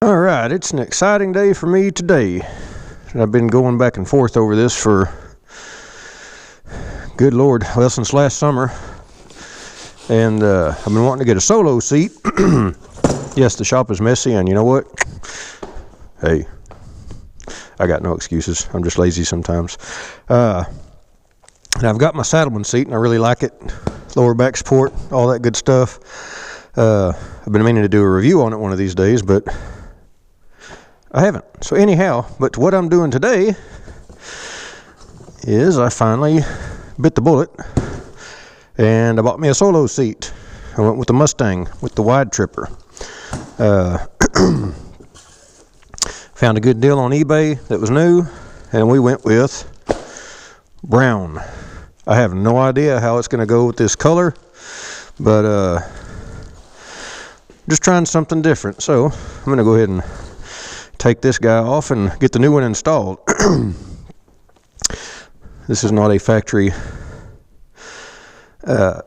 All right, it's an exciting day for me today. I've been going back and forth over this for, good Lord, well, since last summer. And I've been wanting to get a solo seat. Yes, the shop is messy, and you know what? Hey, I got no excuses. I'm just lazy sometimes. And I've got my Saddleman seat, and I really like it. Lower back support, all that good stuff. I've been meaning to do a review on it one of these days, but I haven't. So anyhow, but what I'm doing today is I finally bit the bullet and I bought me a solo seat. I went with the Mustang with the wide tripper. Found a good deal on eBay that was new, and we went with brown. I have no idea how it's going to go with this color, but just trying something different. So I'm going to go ahead and take this guy off and get the new one installed. This is not a factory not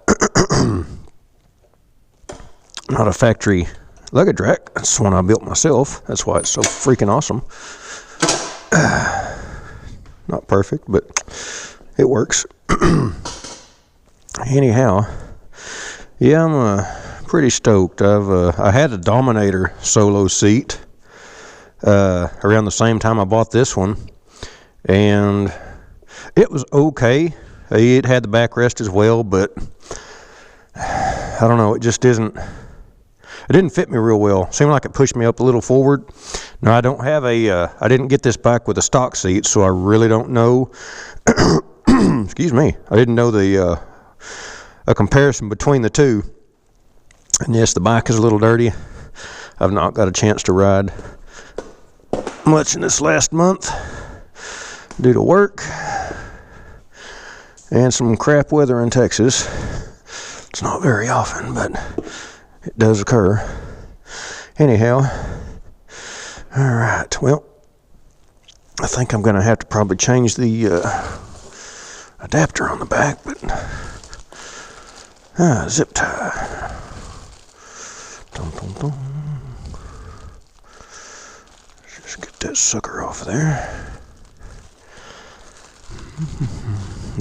a factory luggage rack. That's the one I built myself. That's why it's so freaking awesome. Not perfect, but it works. Anyhow, yeah, I'm pretty stoked. I had a Dominator solo seat around the same time I bought this one, and it was okay. It had the backrest as well, but I don't know, it just didn't fit me real well. Seemed like it pushed me up a little forward. Now, I don't have I didn't get this back with a stock seat, so I really don't know. Excuse me. I didn't know a comparison between the two. And yes, the bike is a little dirty. I've not got a chance to ride much in this last month due to work and some crap weather in Texas. It's not very often, but it does occur. Anyhow, all right, well, I think I'm going to have to probably change the adapter on the back, but zip tie. Dun, dun, dun. Just get that sucker off there.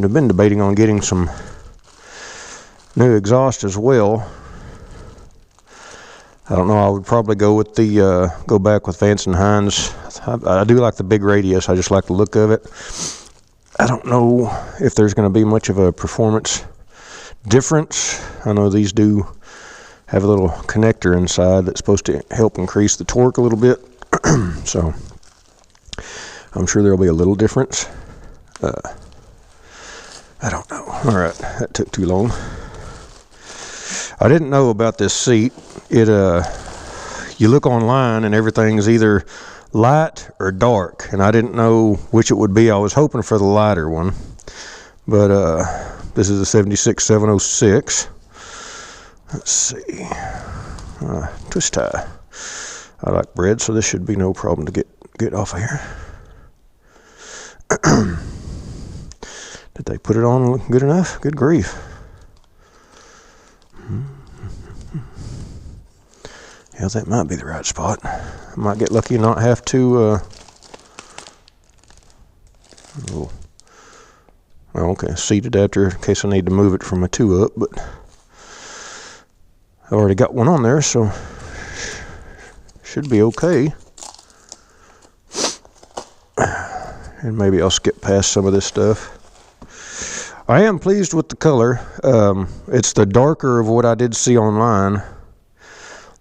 I've been debating on getting some new exhaust as well. I don't know, I would probably go with go back with Vance & Hines. I do like the big radius, I just like the look of it. I don't know if there's going to be much of a performance difference. I know these do have a little connector inside that's supposed to help increase the torque a little bit. So I'm sure there'll be a little difference. I don't know. All right, that took too long. I didn't know about this seat. You look online and everything's either light or dark, and I didn't know which it would be. I was hoping for the lighter one, but this is a 76706. Let's see. Twist tie. I like bread, so this should be no problem to get off of here. Did they put it on good enough? Good grief. Yeah, that might be the right spot. I might get lucky and not have to well, okay, seat adapter in case I need to move it from a 2 up, but I already got one on there, so should be okay. And maybe I'll skip past some of this stuff. I am pleased with the color. It's the darker of what I did see online.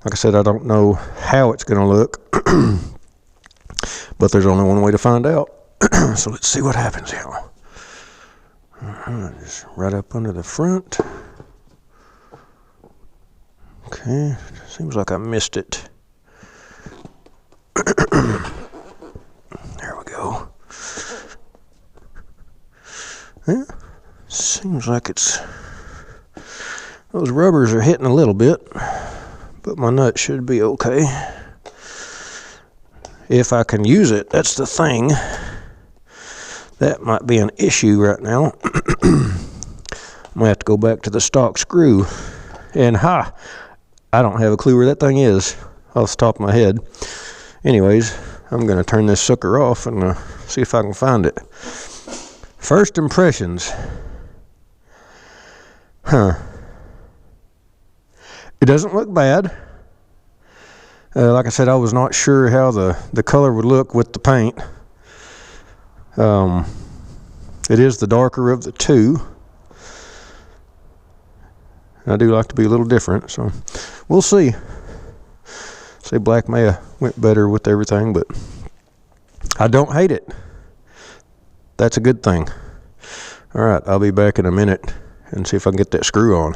Like I said, I don't know how it's going to look, but there's only one way to find out. So let's see what happens here. Just right up under the front. Okay, seems like I missed it. There we go. Yeah, seems like those rubbers are hitting a little bit, but my nut should be okay. If I can use it, that's the thing. That might be an issue right now. I'm gonna have to go back to the stock screw. And I don't have a clue where that thing is off the top of my head. Anyways, I'm going to turn this sucker off and see if I can find it. First impressions. It doesn't look bad. Like I said, I was not sure how the color would look with the paint. It is the darker of the two. I do like to be a little different, so we'll see. Say black may have went better with everything, but I don't hate it. That's a good thing. All right, I'll be back in a minute and see if I can get that screw on.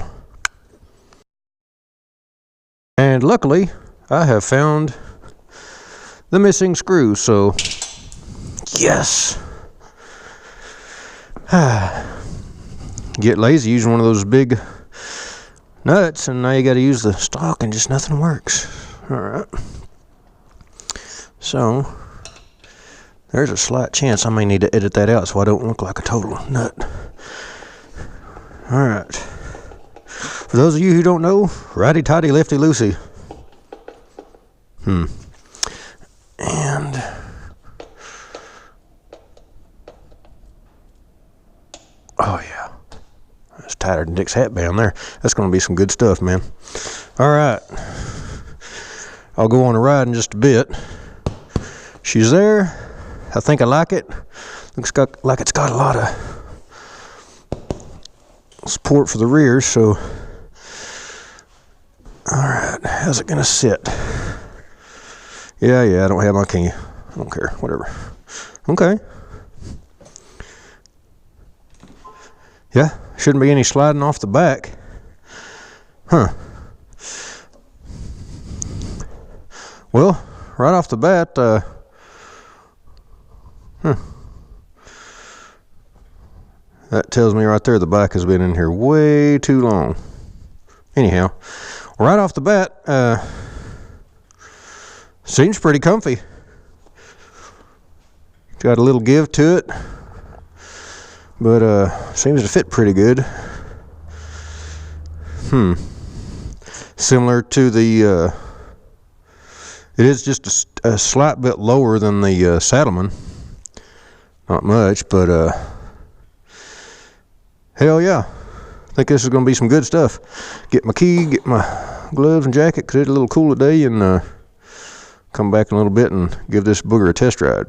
And luckily, I have found the missing screw, so yes. Get lazy using one of those big nuts, and now you got to use the stock, and just nothing works. All right. So there's a slight chance I may need to edit that out so I don't look like a total nut. All right. For those of you who don't know, righty-tighty, lefty-loosey. And oh yeah, that's tighter than Dick's hat band there. That's going to be some good stuff, man. All right, I'll go on a ride in just a bit. She's there. I think I like it. Looks like it's got a lot of support for the rear, so all right, how's it gonna sit? Yeah, I don't have my key. I don't care, whatever. Okay. Yeah, shouldn't be any sliding off the back. Well, right off the bat, that tells me right there the bike has been in here way too long. Anyhow, right off the bat, seems pretty comfy. Got a little give to it, but seems to fit pretty good. Similar to the, it is just a slight bit lower than the Saddleman. Not much, but hell yeah. I think this is going to be some good stuff. Get my key, get my gloves and jacket, because it's a little cool today, and come back in a little bit and give this booger a test ride.